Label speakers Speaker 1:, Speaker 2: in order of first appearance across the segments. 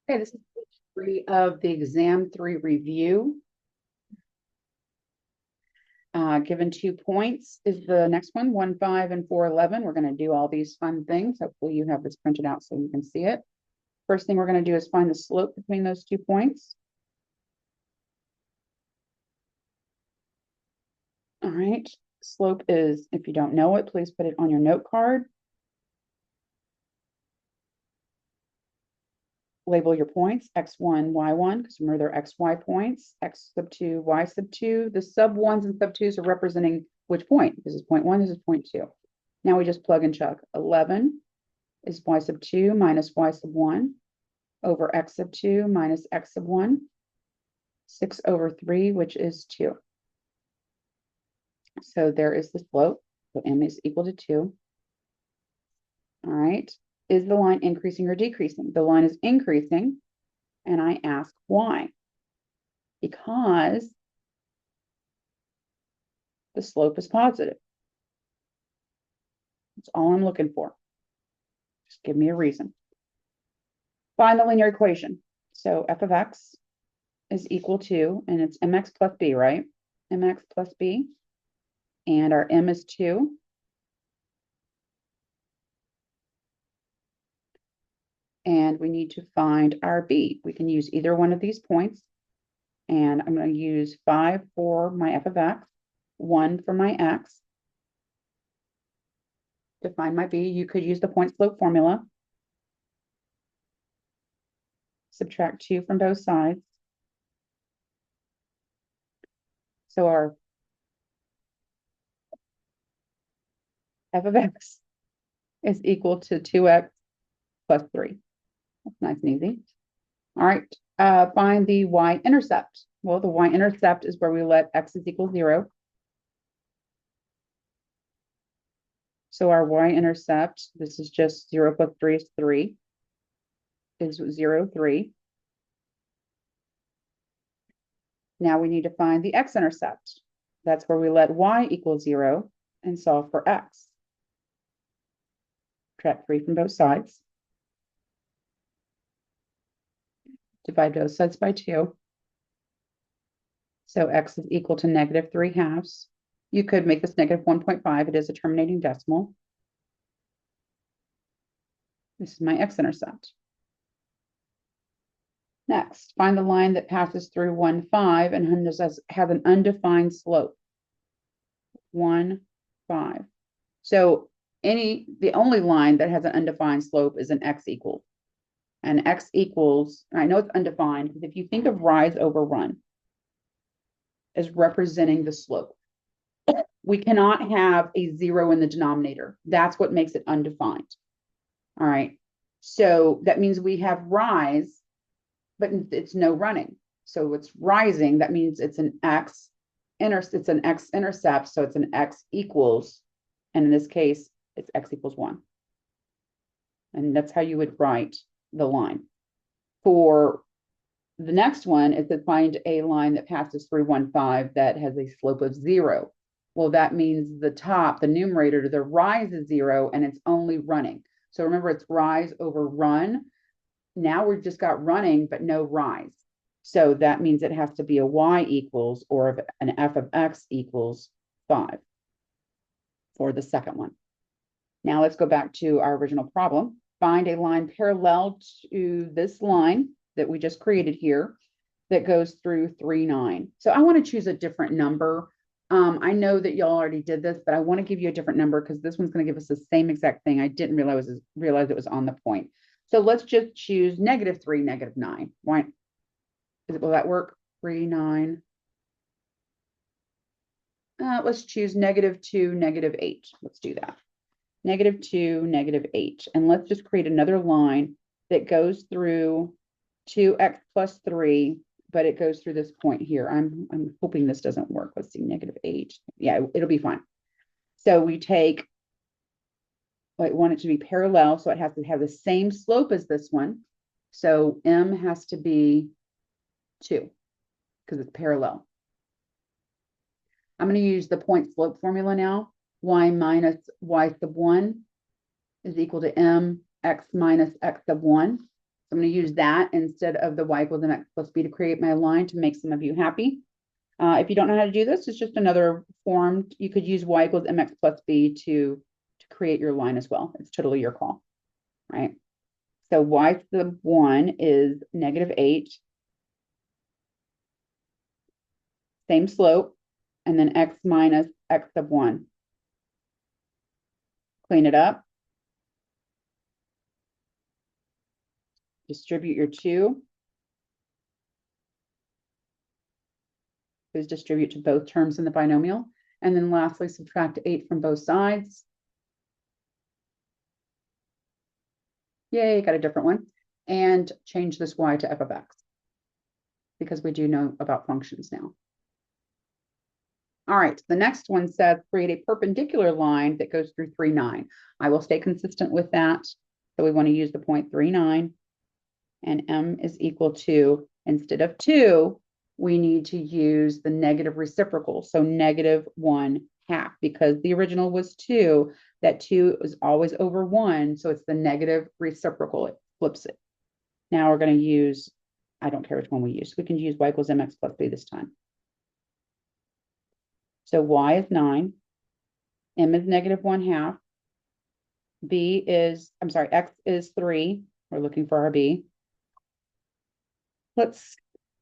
Speaker 1: Okay, this is page 3 of the exam 3 review. Given 2 points is the next one, 1, 5, and 4, 11. We're going to do all these fun things. Hopefully you have this printed out so you can see it. First thing we're going to do is find the slope between those 2 points. All right, slope is, if you don't know it, please put it on your note card. Label your points, x1, y1, because remember they're xy points, x sub 2, y sub 2. The sub 1s and sub 2s are representing which point? This is point 1, this is point 2. Now we just plug and chug. 11 is y sub 2 minus y sub 1 over x sub 2 minus x sub 1, 6 over 3, which is 2. So there is the slope. So m is equal to 2. All right. Is the line increasing or decreasing? The line is increasing, and I ask why. Because the slope is positive. That's all I'm looking for. Just give me a reason. Find the linear equation. So f of x is equal to, and it's mx plus b, right? Mx plus b. And our m is 2. And we need to find our b. We can use either one of these points. And I'm going to use 5 for my f of x, 1 for my x. To find my b, you could use the point slope formula. Subtract 2 from both sides. So our f of x is equal to 2x plus 3. That's nice and easy. All right, find the y-intercept. Well, the y-intercept is where we let x is equal 0. So our y-intercept, this is just 0 plus 3 is 3, is 0, 3. Now we need to find the x-intercept. That's where we let y equal 0 and solve for x. Subtract 3 from both sides. Divide both sides by 2. So x is equal to negative 3/2. You could make this negative 1.5. It is a terminating decimal. This is my x-intercept. Next, find the line that passes through 1, 5 and has an undefined slope. 1, 5. So the only line that has an undefined slope is an x equals. And x equals, I know it's undefined, because if you think of rise over run as representing the slope, we cannot have a 0 in the denominator. That's what makes it undefined. All right. So that means we have rise, but it's no running. So it's rising. That means it's an x-intercept. So it's an x equals, and in this case, it's x equals 1. And that's how you would write the line. For the next one is to find a line that passes through 1, 5 that has a slope of 0. Well, that means the top, the numerator, the rise is 0 and it's only running. So remember, it's rise over run. Now we've just got running, but no rise. So that means it has to be a y equals, or an f of x equals 5 for the second one. Now let's go back to our original problem. Find a line parallel to this line that we just created here that goes through 3, 9. So I want to choose a different number. I know that y'all already did this, but I want to give you a different number because this one's going to give us the same exact thing. I didn't realize it was on the point. So let's just choose -3, -9. Why? Will that work? 3, 9. Let's choose -2, -8. Let's do that. -2, -8. And let's just create another line that goes through 2x plus 3, but it goes through this point here. I'm hoping this doesn't work. Let's see, -8. Yeah, it'll be fine. So we take, I want it to be parallel, so it has to have the same slope as this one. So m has to be 2 because it's parallel. I'm going to use the point slope formula now. Y minus y sub 1 is equal to m x minus x sub 1. I'm going to use that instead of the y equals mx plus b to create my line to make some of you happy. If you don't know how to do this, it's just another form. You could use y equals mx plus b to create your line as well. It's totally your call, right? So y sub 1 is -8, same slope, and then x minus x sub 1. Clean it up. Distribute your 2. Please distribute to both terms in the binomial. And then lastly, subtract 8 from both sides. Yay, got a different one. And change this y to f of x, because we do know about functions now. All right, the next one says create a perpendicular line that goes through 3, 9. I will stay consistent with that. So we want to use the point 3, 9. And m is equal to, instead of 2, we need to use the negative reciprocal. So -1/2, because the original was 2, that 2 is always over 1. So it's the negative reciprocal. It flips it. Now we're going to use, I don't care which one we use. We can use y equals mx plus b this time. So y is 9, m is -1/2, b is, I'm sorry, x is 3. We're looking for our b. Let's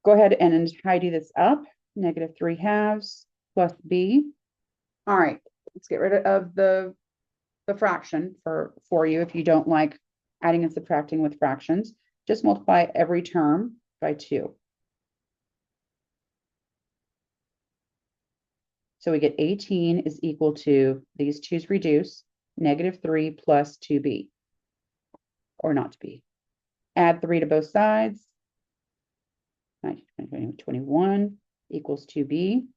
Speaker 1: go ahead and tidy this up. -3/2 plus b. All right, let's get rid of the fraction for you if you don't like adding and subtracting with fractions. Just multiply every term by 2. So we get 18 is equal to, these 2's reduce, -3 plus 2b, or not to be. Add 3 to both sides. 21 equals 2b.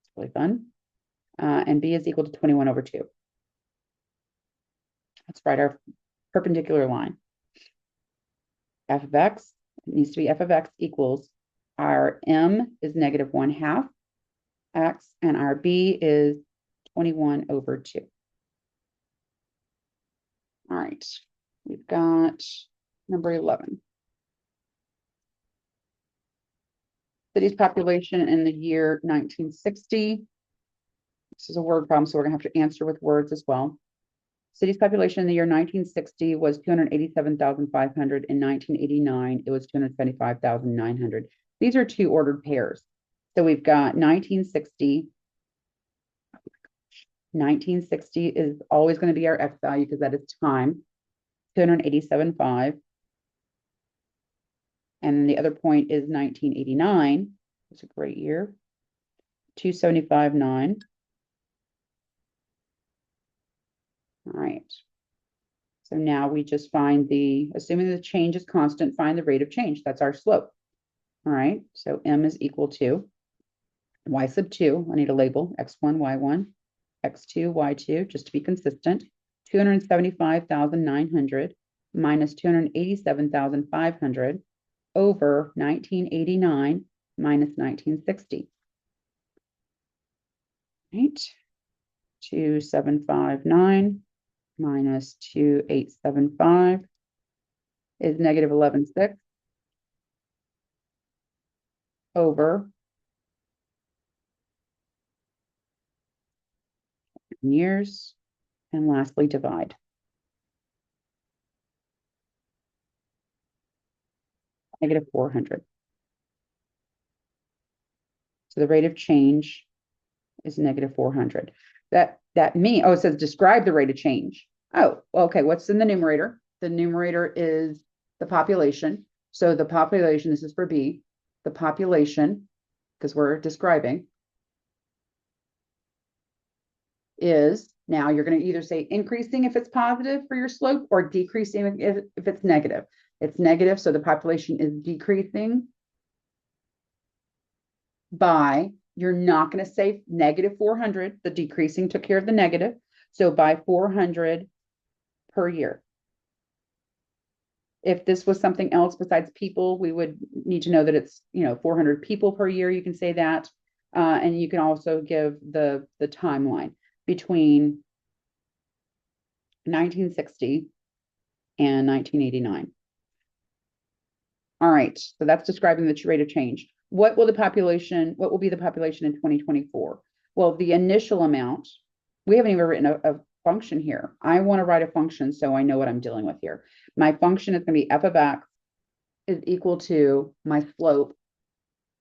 Speaker 1: It's really fun. And b is equal to 21 over 2. Let's write our perpendicular line. F of x, it needs to be f of x equals, our m is -1/2 x, and our b is 21 over 2. All right, we've got number 11. City's population in the year 1960. This is a word problem, so we're going to have to answer with words as well. City's population in the year 1960 was 287,500. In 1989, it was 275,900. These are two ordered pairs. So we've got 1960. 1960 is always going to be our x value because that is time. 287.5. And the other point is 1989. It's a great year. 275.9. All right. So now we just find the, assuming the change is constant, find the rate of change. That's our slope. All right. So m is equal to y sub 2. I need a label, x1, y1, x2, y2, just to be consistent. 275,900 minus 287,500 over 1989 minus 1960. Right. 2,759 minus 2,875 is -11.6 over years, and lastly divide. -400. So the rate of change is -400. That means, oh, it says describe the rate of change. Oh, okay, what's in the numerator? The numerator is the population. So the population, this is for B, the population, because we're describing, is, now you're going to either say increasing if it's positive for your slope or decreasing if it's negative. It's negative, so the population is decreasing by, you're not going to say -400. The decreasing took care of the negative. So by 400 per year. If this was something else besides people, we would need to know that it's, 400 people per year. You can say that. And you can also give the timeline between 1960 and 1989. All right, so that's describing the true rate of change. What will be the population in 2024? Well, the initial amount, we haven't even written a function here. I want to write a function so I know what I'm dealing with here. My function is going to be f of x is equal to my slope,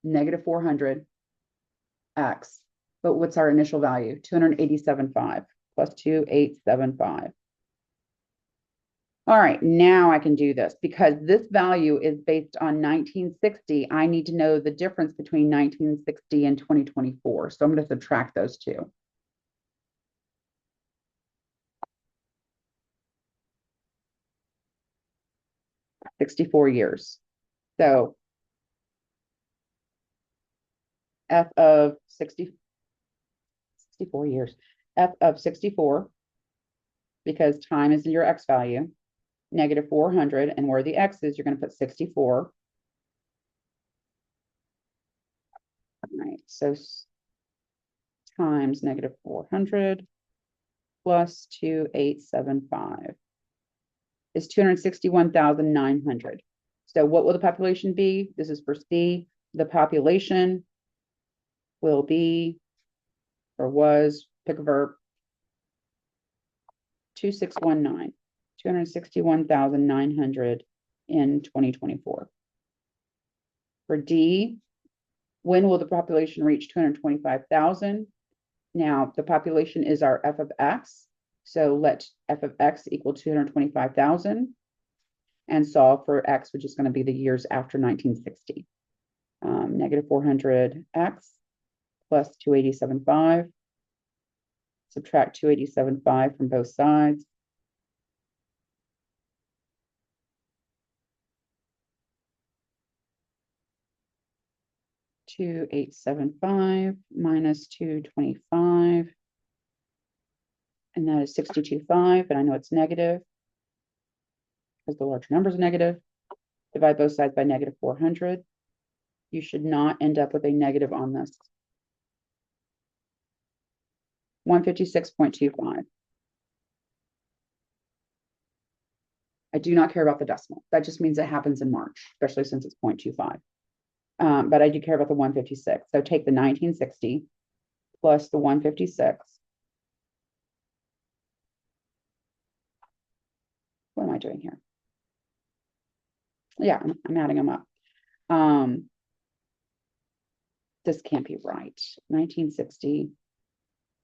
Speaker 1: negative 400 x. But what's our initial value? 287.5 plus 2875. All right, now I can do this because this value is based on 1960. I need to know the difference between 1960 and 2024. So I'm going to subtract those two. $64 years. So f of 64 years. F of 64, because time is your x value, negative 400, and where the x is, you're going to put 64. All right, so times negative 400 plus 2875 is 261,900. So what will the population be? This is for C. The population will be, or was, pick a verb, 2619, 261,900 in 2024. For D, when will the population reach 225,000? Now, the population is our f of x. So let f of x equal 225,000 and solve for x, which is going to be the years after 1960. Negative 400x plus 287.5. Subtract 287.5 from both sides. $2,875 minus 225. And that is 62.5, and I know it's negative because the larger number is negative. Divide both sides by negative 400. You should not end up with a negative on this. 156.25. I do not care about the decimal. That just means it happens in March, especially since it's 0.25. But I do care about the 156. So take the 1960 plus the 156. What am I doing here? Yeah, I'm adding them up. This can't be right. 1960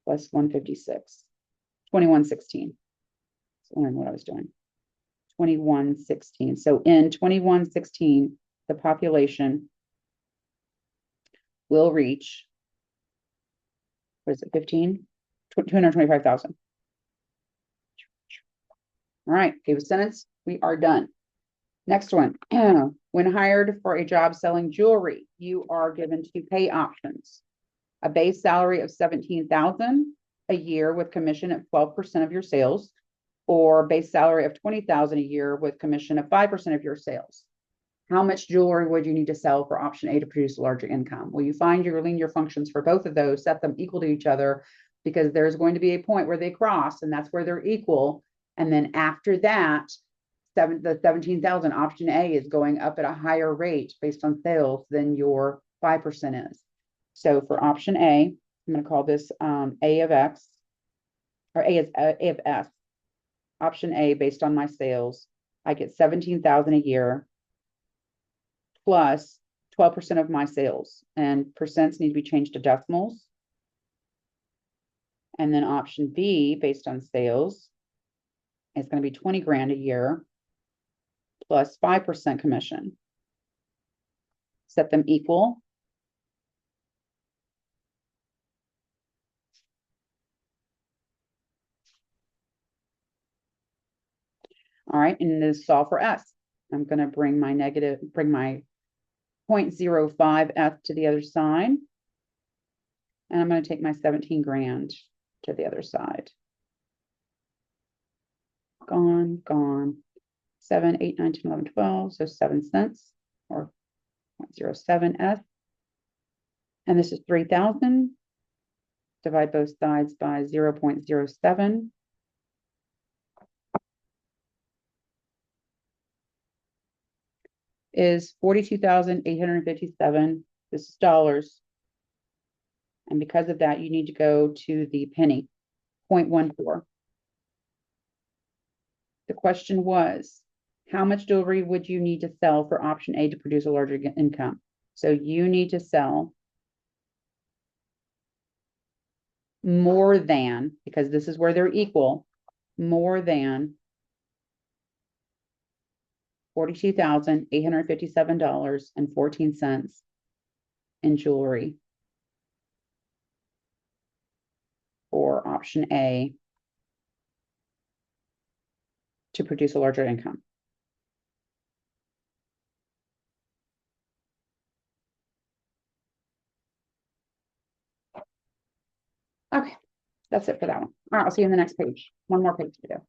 Speaker 1: plus 156. 2116. So learn what I was doing. 2116. So in 2116, the population will reach, what is it, 15? 225,000. All right, gave a sentence. We are done. Next one. When hired for a job selling jewelry, you are given two pay options. A base salary of $17,000 a year with commission at 12% of your sales, or base salary of $20,000 a year with commission of 5% of your sales. How much jewelry would you need to sell for option A to produce a larger income? Well, you find your linear functions for both of those, set them equal to each other, because there's going to be a point where they cross, and that's where they're equal. And then after that, the 17,000 option A is going up at a higher rate based on sales than your 5% is. So for option A, I'm going to call this A of X, or A is A of S. Option A, based on my sales, I get 17,000 a year plus 12% of my sales, and percents need to be changed to decimals. And then option B, based on sales, is going to be 20 grand a year plus 5% commission. Set them equal. All right, and this solve for S. I'm going to bring my 0.05 S to the other side. And I'm going to take my 17 grand to the other side. Gone, gone. 7, 8, 9, 10, 11, 12. So 7 cents, or 0.07 S. And this is 3,000. Divide both sides by 0.07. is 42,857. This is dollars. And because of that, you need to go to the penny, 0.14. The question was, how much jewelry would you need to sell for option A to produce a larger income? So you need to sell more than, because this is where they're equal, more than $42,857.14 in jewelry for option A to produce a larger income. Okay, that's it for that one. All right, I'll see you in the next page. One more page to go.